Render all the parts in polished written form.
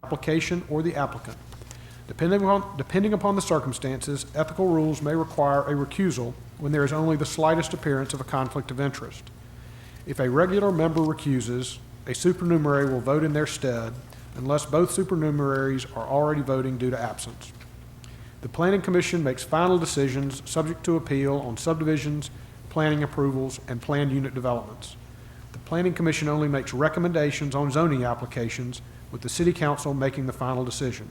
application or the applicant. Depending upon the circumstances, ethical rules may require a recusal when there is only the slightest appearance of a conflict of interest. If a regular member recuses, a supernumerary will vote in their stead unless both supernumeraries are already voting due to absence. The Planning Commission makes final decisions subject to appeal on subdivisions, planning approvals, and planned unit developments. The Planning Commission only makes recommendations on zoning applications, with the City Council making the final decision.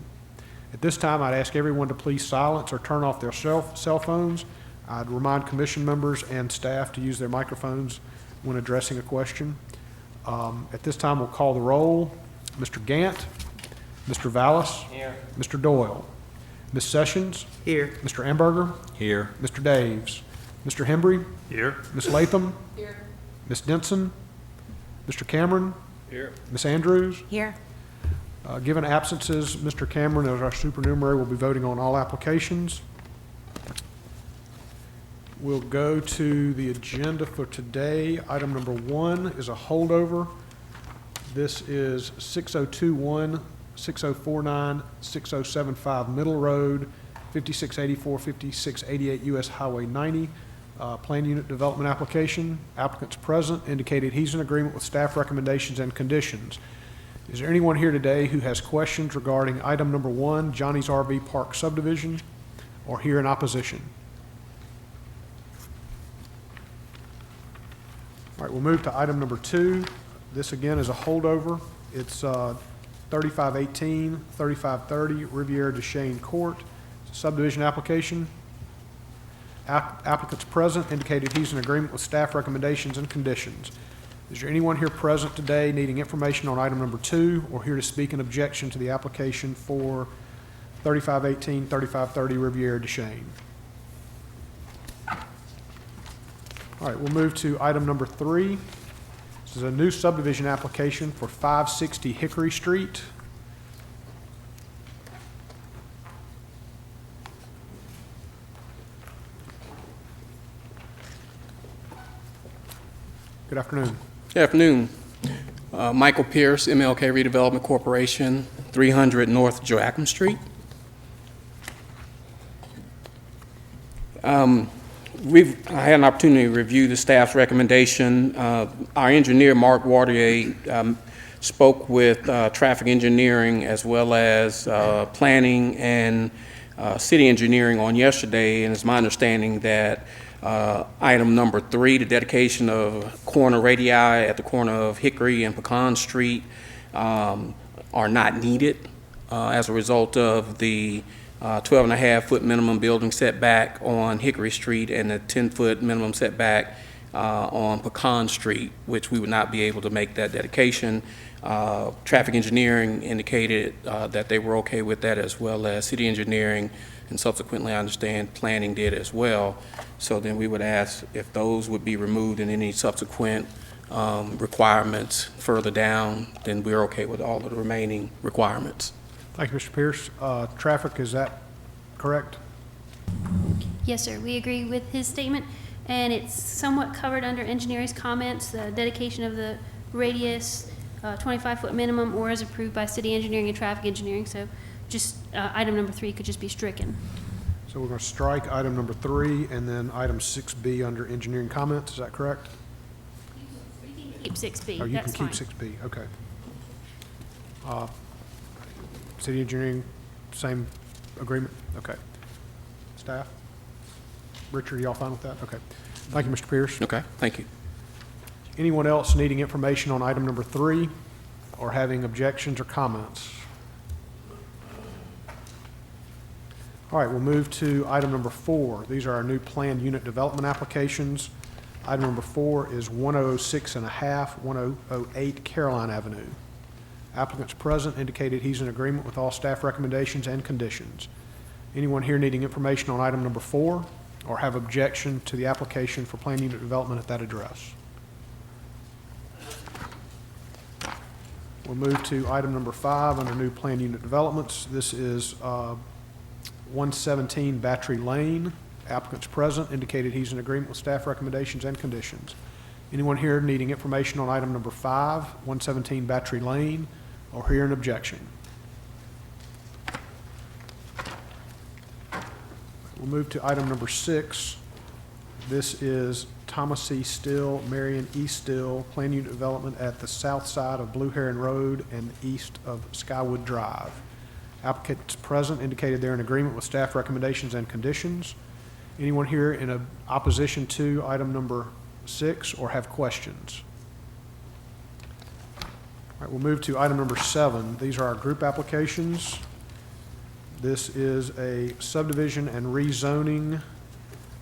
At this time, I'd ask everyone to please silence or turn off their cell phones. I'd remind commission members and staff to use their microphones when addressing a question. At this time, we'll call the roll. Mr. Gant, Mr. Vallis. Here. Mr. Doyle. Ms. Sessions. Here. Mr. Amberger. Here. Mr. Daves. Mr. Hembry. Here. Ms. Latham. Here. Ms. Denson. Mr. Cameron. Here. Ms. Andrews. Here. Given absences, Mr. Cameron, as our supernumerary, will be voting on all applications. We'll go to the agenda for today. Item number 1 is a holdover. This is 6021, 6049, 6075 Middle Road, 5684, 5688 US Highway 90. Plan unit development application. Applicant's present, indicated he's in agreement with staff recommendations and conditions. Is there anyone here today who has questions regarding item number 1, Johnny's RV Park subdivision, or here in opposition? All right, we'll move to item number 2. This again is a holdover. It's 3518, 3530 Riviera de Cheyne Court. It's a subdivision application. Applicant's present, indicated he's in agreement with staff recommendations and conditions. Is there anyone here present today needing information on item number 2 or here to speak in objection to the application for 3518, 3530 Riviera de Cheyne? All right, we'll move to item number 3. This is a new subdivision application for 560 Hickory Street. Good afternoon. Good afternoon. Michael Pierce, MLK Redevelopment Corporation, 300 North Joachim Street. I had an opportunity to review the staff's recommendation. Our engineer, Mark Waterrier, spoke with traffic engineering as well as planning and city engineering on yesterday, and it's my understanding that item number 3, the dedication of corner radii at the corner of Hickory and Pecan Street are not needed as a result of the 12.5-foot minimum building setback on Hickory Street and the 10-foot minimum setback on Pecan Street, which we would not be able to make that dedication. Traffic engineering indicated that they were okay with that, as well as city engineering, and subsequently I understand planning did as well. So then we would ask if those would be removed and any subsequent requirements further down, then we're okay with all of the remaining requirements. Thank you, Mr. Pierce. Traffic, is that correct? Yes, sir. We agree with his statement, and it's somewhat covered under engineering's comments, the dedication of the radius, 25-foot minimum, or as approved by city engineering and traffic engineering. So just item number 3 could just be stricken. So we're going to strike item number 3 and then item 6B under engineering comments. Is that correct? Keep 6B. Oh, you That's can fine. keep 6B. Okay. City engineering, same agreement? Okay. Staff? Richard, are y'all fine with that? Okay. Thank you, Mr. Pierce. Okay, thank you. Anyone else needing information on item number 3 or having objections or comments? All right, we'll move to item number 4. These are our new planned unit development applications. Item number 4 is 1006 and a half, 1008 Caroline Avenue. Applicant's present, indicated he's in agreement with all staff recommendations and conditions. Anyone here needing information on item number 4 or have objection to the application for planned unit development at that address? We'll move to item number 5 under new planned unit developments. This is 117 Battery Lane. Applicant's present, indicated he's in agreement with staff recommendations and conditions. Anyone here needing information on item number 5, 117 Battery Lane, or hear an objection? We'll move to item number 6. This is Thomas C. Still, Marion E. Still, Plan Unit Development at the south side of Blue Heron Road and east of Skywood Drive. Applicants present indicated they're in agreement with staff recommendations and conditions. Anyone here in opposition to item number 6 or have questions? All right, we'll move to item number 7. These are our group applications. This is a subdivision and rezoning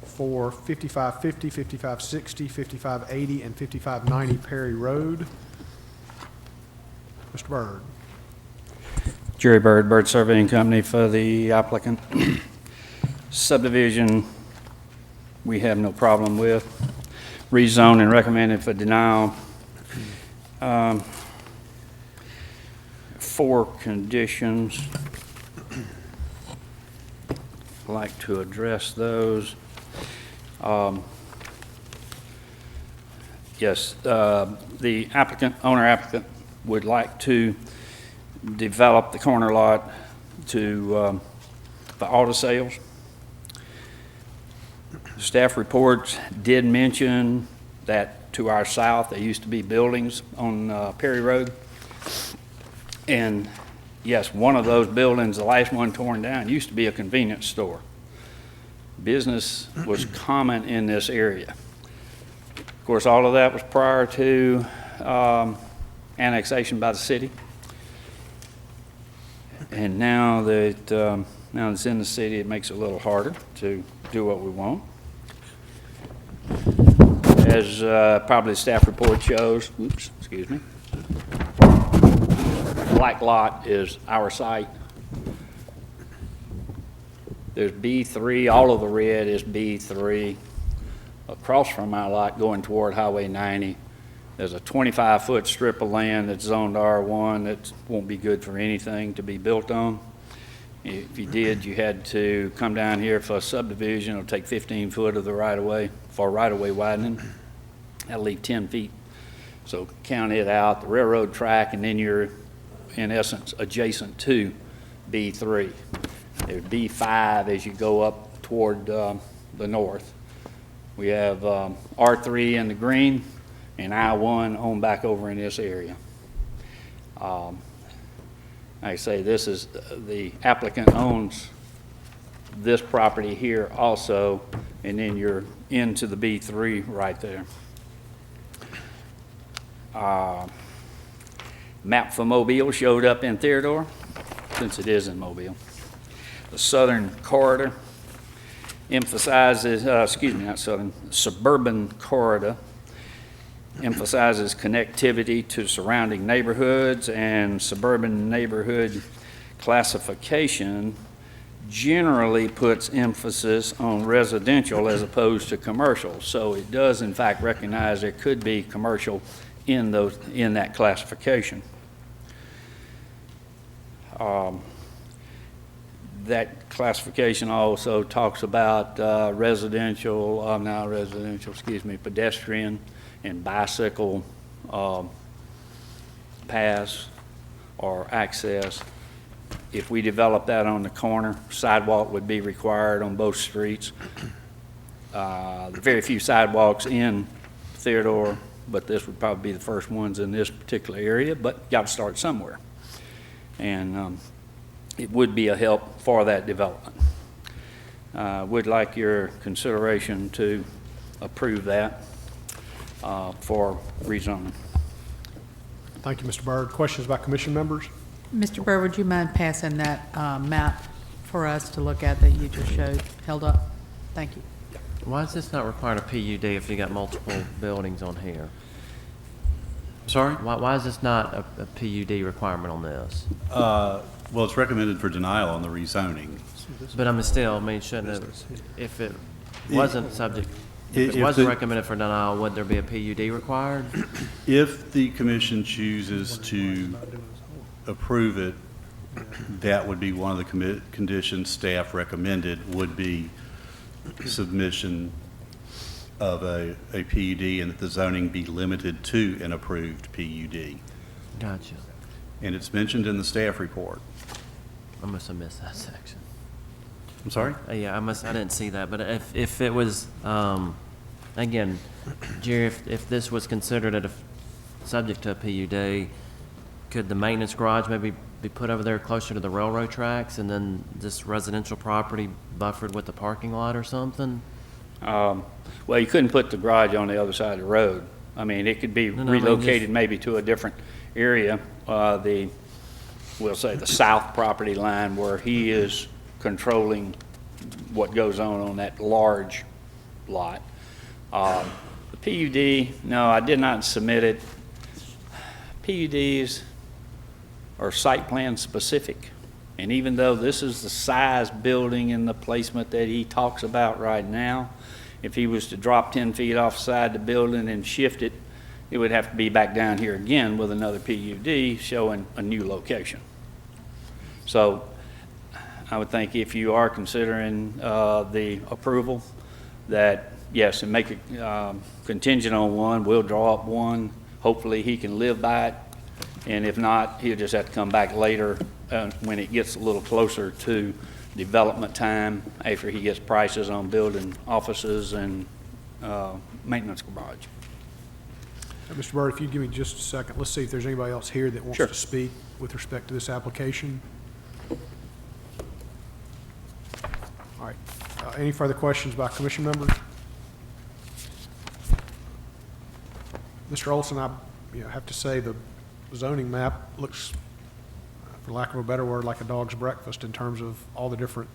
for 5550, 5560, 5580, and 5590 Perry Road. Mr. Byrd. Jerry Byrd, Byrd Surveying Company for the applicant. Subdivision, we have no problem with. Rezone and recommended for denial. 4 conditions. I'd like to address those. Yes, the owner applicant would like to develop the corner lot to for auto sales. Staff reports did mention that to our south there used to be buildings on Perry Road, and yes, one of those buildings, the last one torn down, used to be a convenience store. Business was common in this area. Of course, all of that was prior to annexation by the city. And now that it's in the city, it makes it a little harder to do what we want. As probably the staff report shows, excuse me, black lot is our site. There's B3, all of the red is B3. Across from my lot going toward Highway 90, there's a 25-foot strip of land that's zoned R1 that won't be good for anything to be built on. If you did, you had to come down here for a subdivision. It'll take 15 foot of the right-of-way for right-of-way widening. That'll leave 10 feet. So count it out, the railroad track, and then you're, in essence, adjacent to B3. There's B5 as you go up toward the north. We have R3 in the green and I-1 on back over in this area. Like I say, this is, the applicant owns this property here also, and then you're into the B3 right there. Map for Mobile showed up in Theodore, since it is in Mobile. The southern corridor emphasizes, suburban corridor emphasizes connectivity to surrounding neighborhoods, and suburban neighborhood classification generally puts emphasis on residential as opposed to commercial. So it does in fact recognize there could be commercial in that classification. That classification also talks about pedestrian and bicycle paths or access. If we develop that on the corner, sidewalk would be required on both streets. Very few sidewalks in Theodore, but this would probably be the first ones in this particular area, but you got to start somewhere. And it would be a help for that development. Would like your consideration to approve that for rezoning. Thank you, Mr. Byrd. Questions by commission members? Mr. Byrd, would you mind passing that map for us to look at that you just showed, held up? Thank you. Why is this not requiring a PUD if you got multiple buildings on here? Sorry? Why is this not a PUD requirement on this? Well, it's recommended for denial on the rezoning. But shouldn't it, if it wasn't subject, if If it wasn't the- recommended for denial, would there be a PUD required? If the commission chooses to approve it, that would be one of the conditions staff recommended would be submission of a PUD and that the zoning be limited to an approved PUD. I'm sorry? Yeah, I didn't see that, but if it was, again, Jerry, if this was considered subject to a PUD, could the maintenance garage maybe be put over there closer to the railroad tracks and then this residential property buffered with the parking lot or something? Well, you couldn't put the garage on the other side of the road. I mean, it could be No, I mean, relocated maybe to a different area, we'll say the south property line where he is controlling what goes on that large lot. The PUD, no, I did not submit it. PUDs are site plan specific. And even though this is the size building and the placement that he talks about right now, if he was to drop 10 feet offside the building and shift it, it would have to be back down here again with another PUD showing a new location. So I would think if you are considering the approval, that yes, and make it contingent on one, we'll draw up one. Hopefully he can live by it. And if not, he'll just have to come back later when it gets a little closer to development time, after he gets prices on building offices and maintenance garage. Mr. Byrd, if you'd give me just a second, let's see if there's anybody else here that wants Sure. to speak with respect to this application. All right. Any further questions by commission members? Mr. Olson, I have to say the zoning map looks, for lack of a better word, like a dog's breakfast in terms of all the different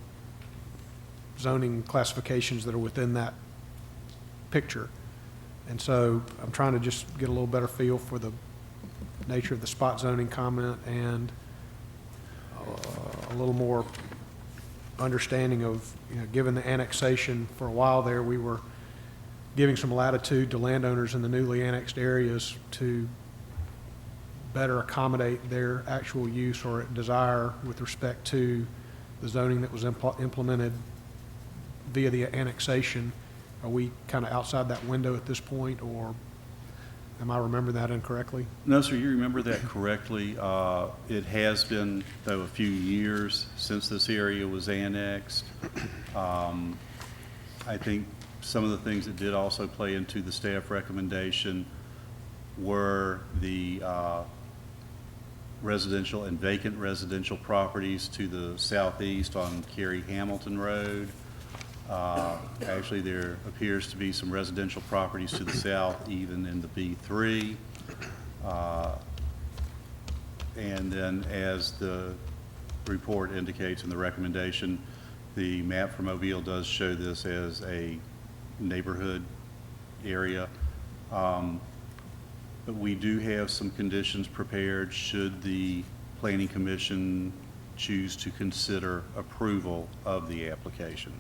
zoning classifications that are within that picture. And so I'm trying to just get a little better feel for the nature of the spot zoning comment and a little more understanding of, given the annexation for a while there, we were giving some latitude to landowners in the newly annexed areas to better accommodate their actual use or desire with respect to the zoning that was implemented via the annexation. Are we kind of outside that window at this point, or am I remembering that incorrectly? No, sir, you remember that correctly. It has been, though, a few years since this area was annexed. I think some of the things that did also play into the staff recommendation were the residential and vacant residential properties to the southeast on Cary Hamilton Road. Actually, there appears to be some residential properties to the south, even in the B3. And then, as the report indicates in the recommendation, the map for Mobile does show this as a neighborhood area. But we do have some conditions prepared should the Planning Commission choose to consider approval of the application.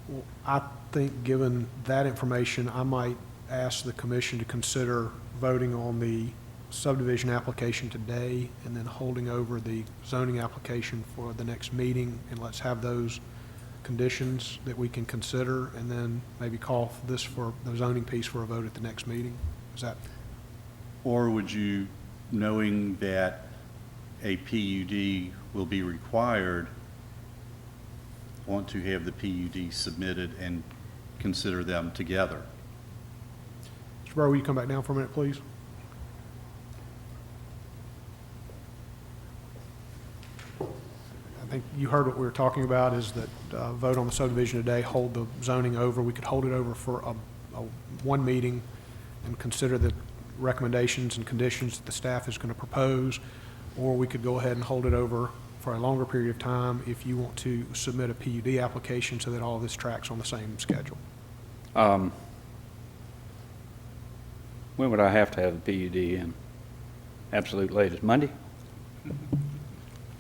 Well, I think, given that information, I might ask the commission to consider voting on the subdivision application today and then holding over the zoning application for the next meeting, and let's have those conditions that we can consider, and then maybe call this for the zoning piece for a vote at the next meeting. Is that? Or would you, knowing that a PUD will be required, want to have the PUD submitted and consider them together? Mr. Burrow, will you come back down for a minute, please? I think you heard what we were talking about, is that vote on the subdivision today, hold the zoning over. We could hold it over for one meeting and consider the recommendations and conditions that the staff is going to propose, or we could go ahead and hold it over for a longer period of time if you want to submit a PUD application so that all of this tracks on the same schedule. When would I have to have the PUD in? Absolute latest, Monday?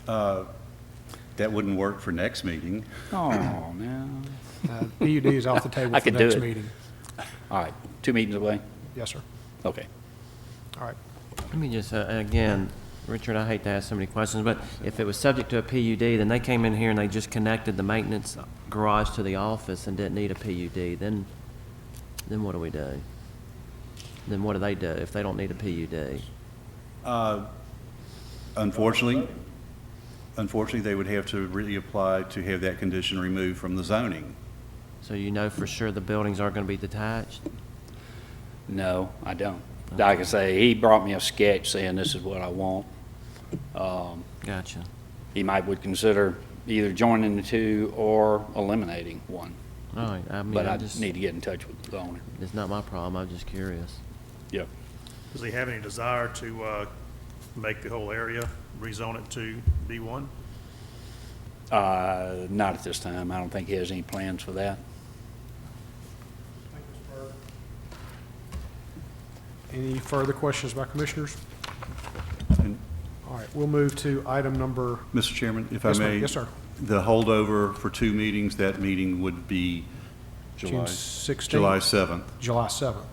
That wouldn't work for next meeting. Oh, no. PUD is off the table I for the could do next it. meeting. All right, 2 meetings away? Yes, sir. Okay. All right. Let me just, again, Richard, I hate to ask so many questions, but if it was subject to a PUD, then they came in here and they just connected the maintenance garage to the office and didn't need a PUD, then what do we do? Then what do they do if they don't need a PUD? Unfortunately, Unfortunately, they would have to reapply to have that condition removed from the zoning. So you know for sure the buildings are going to be detached? No, I don't. Like I say, he brought me a sketch saying this is what I want. Gotcha. He might would consider either joining the two or eliminating one. All right, I mean, But I I just, need to get in touch with the owner. it's not my problem, I'm just curious. Yep. Does he have any desire to make the whole area, rezone it to B1? Not at this time. I don't think he has any plans for that. Any further questions by commissioners? And, All right, we'll move to item number, Mr. Chairman, if I yes, ma'am. may. Yes, sir. The holdover for 2 meetings, that meeting would be June 16th. July 7th. July 7th.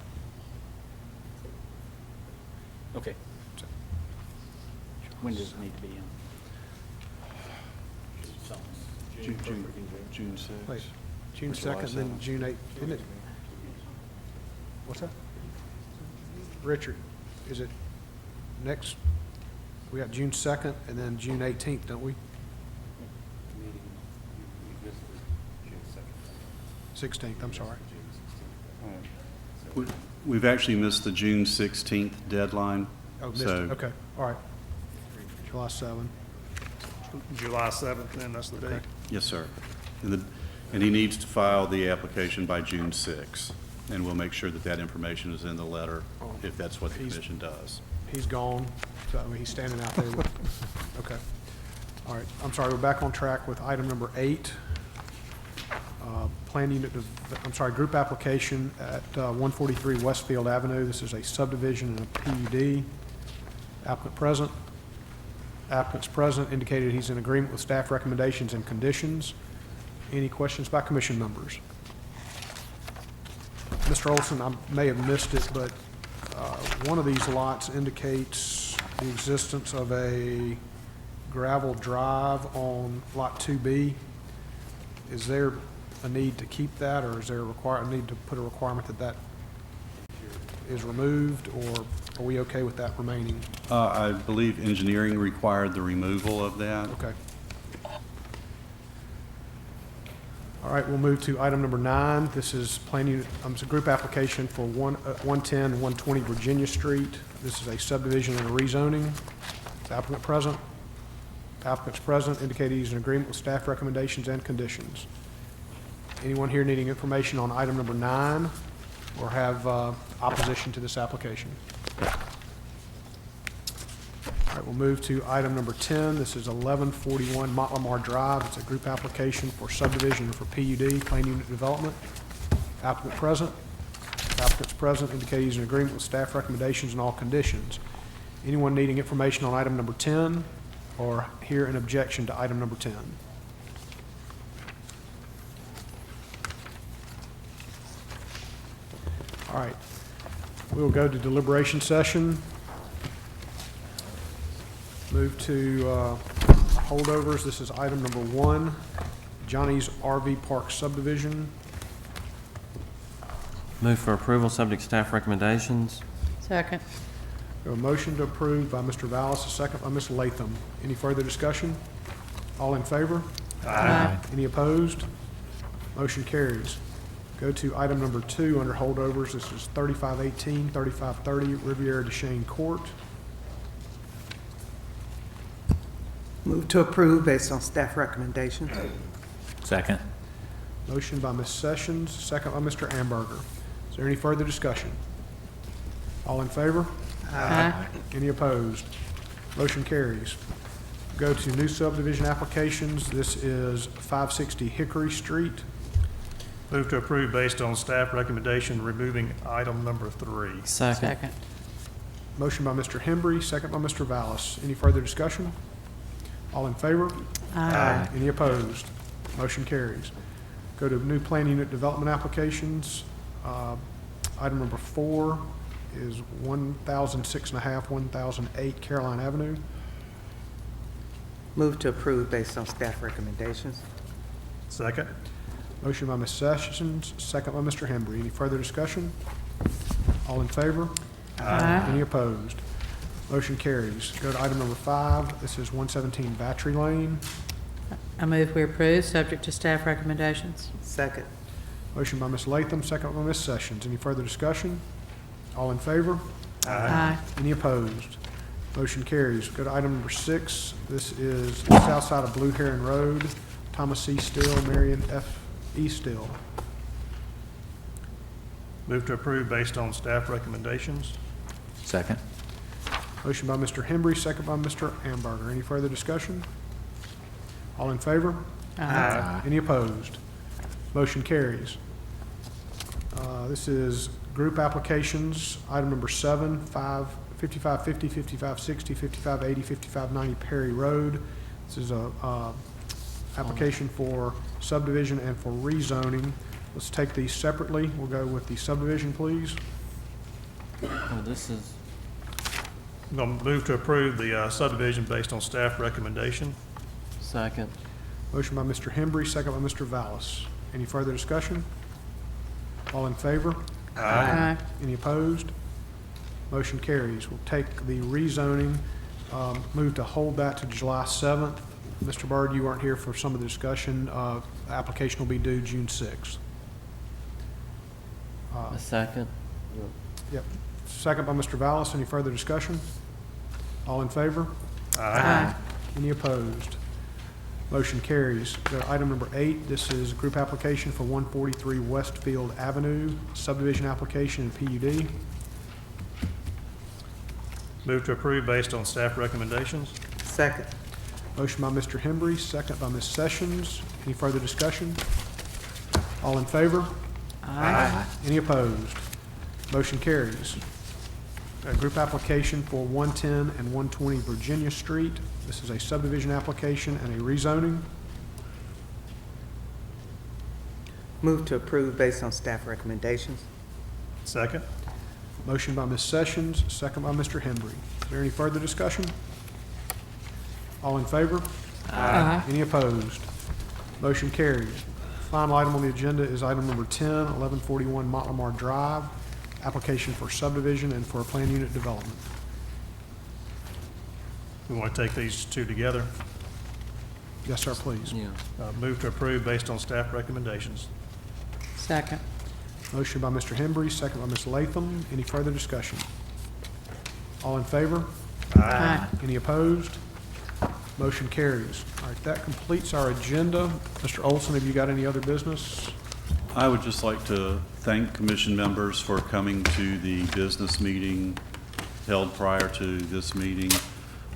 Okay. When does it need to be in? June 6th. Wait, June July 2nd, then 7th. June 8th, isn't it? What's that? Richard, is it next, we got June 2nd and then June 18th, don't we? 16th, I'm sorry. We've actually missed the June 16th deadline. Oh, missed so- it, okay, all right. July 7th. July 7th, then, that's the date. Yes, sir. And he needs to file the application by June 6th, and we'll make sure that that information is in the letter, if that's what the He's- commission does. He's gone, so I mean, he's standing out there. Okay. All right, I'm sorry, we're back on track with item number 8. Plan unit, group application at 143 Westfield Avenue. This is a subdivision and a PUD. Applicant present. Applicant's present, indicated he's in agreement with staff recommendations and conditions. Any questions by commission members? Mr. Olson, I may have missed it, but one of these lots indicates the existence of a gravel drive on Lot 2B. Is there a need to keep that, or is there a need to put a requirement that that is removed, or are we okay with that remaining? I believe engineering required the removal of that. Okay. All right, we'll move to item number 9. This is plan unit, it's a group application for 110, 120 Virginia Street. This is a subdivision and a rezoning. Is applicant present? Applicant's present, indicated he's in agreement with staff recommendations and conditions. Anyone here needing information on item number 9 or have opposition to this application? All right, we'll move to item number 10. This is 1141 Montlamar Drive. It's a group application for subdivision and for PUD, plan unit development. Applicant present. Applicant's present, indicating he's in agreement with staff recommendations and all conditions. Anyone needing information on item number 10 or hear an objection to item number 10? All right, we'll go to deliberation session. Move to holdovers. This is item number 1, Johnny's RV Park subdivision. Move for approval, subject to staff recommendations. Second. We have a motion to approve by Mr. Vallis, a second by Ms. Latham. Any further discussion? All in favor? Aye. Any opposed? Motion carries. Go to item number 2 under holdovers. This is 3518, 3530 Riviera Duchesne Court. Move to approve based on staff recommendations. Second. Motion by Ms. Sessions, second by Mr. Amberger. Is there any further discussion? All in favor? Aye. Any opposed? Motion carries. Go to new subdivision applications. This is 560 Hickory Street. Move to approve based on staff recommendation, removing item number 3. Second. Second. Motion by Mr. Hembry, second by Mr. Vallis. Any further discussion? All in favor? Aye. Any opposed? Motion carries. Go to new plan unit development applications. Item number 4 is 1006.5, 1008 Caroline Avenue. Move to approve based on staff recommendations. Second. Motion by Ms. Sessions, second by Mr. Hembry. Any further discussion? All in favor? Aye. Any opposed? Motion carries. Go to item number 5. This is 117 Battery Lane. I move we approve, subject to staff recommendations. Second. Motion by Ms. Latham, second by Ms. Sessions. Any further discussion? All in favor? Aye. Any opposed? Motion carries. Go to item number 6. This is the south side of Blue Heron Road, Thomas C. Still, Marion F. E. Still. Move to approve based on staff recommendations. Second. Motion by Mr. Hembry, second by Mr. Amberger. Any further discussion? All in favor? Aye. Any opposed? Motion carries. This is group applications, item number 7, 5550, 5560, 5580, 5590 Perry Road. This is a application for subdivision and for rezoning. Let's take these separately. We'll go with the subdivision, please. Oh, this is, I'm going to move to approve the subdivision based on staff recommendation. second. Motion by Mr. Hembry, second by Mr. Vallis. Any further discussion? All in favor? Aye. Any opposed? Motion carries. We'll take the rezoning, move to hold that to July 7th. Mr. Byrd, you weren't here for some of the discussion. The application will be due June 6th. A second. Yep. Second by Mr. Vallis. Any further discussion? All in favor? Aye. Any opposed? Motion carries. Go to item number 8. This is a group application for 143 Westfield Avenue, subdivision application and PUD. Move to approve based on staff recommendations. Second. Motion by Mr. Hembry, second by Ms. Sessions. Any further discussion? All in favor? Aye. Any opposed? Motion carries. A group application for 110 and 120 Virginia Street. This is a subdivision application and a rezoning. Move to approve based on staff recommendations. Second. Motion by Ms. Sessions, second by Mr. Hembry. Is there any further discussion? All in favor? Aye. Any opposed? Motion carries. Final item on the agenda is item number 10, 1141 Montlamar Drive, application for subdivision and for a plan unit development. We want to take these two together. Yes, sir, please. Yeah. Move to approve based on staff recommendations. Second. Motion by Mr. Hembry, second by Ms. Latham. Any further discussion? All in favor? Aye. Any opposed? Motion carries. All right, that completes our agenda. Mr. Olson, have you got any other business? I would just like to thank commission members for coming to the business meeting held prior to this meeting.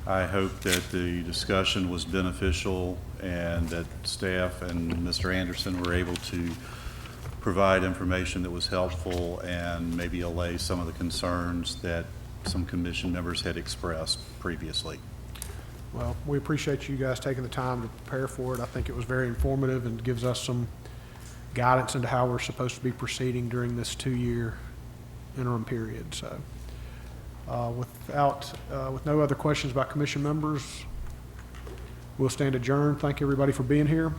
I hope that the discussion was beneficial and that staff and Mr. Anderson were able to provide information that was helpful and maybe allay some of the concerns that some commission members had expressed previously. Well, we appreciate you guys taking the time to prepare for it. I think it was very informative and gives us some guidance into how we're supposed to be proceeding during this 2-year interim period. So with no other questions by commission members, we'll stand adjourned. Thank everybody for being here.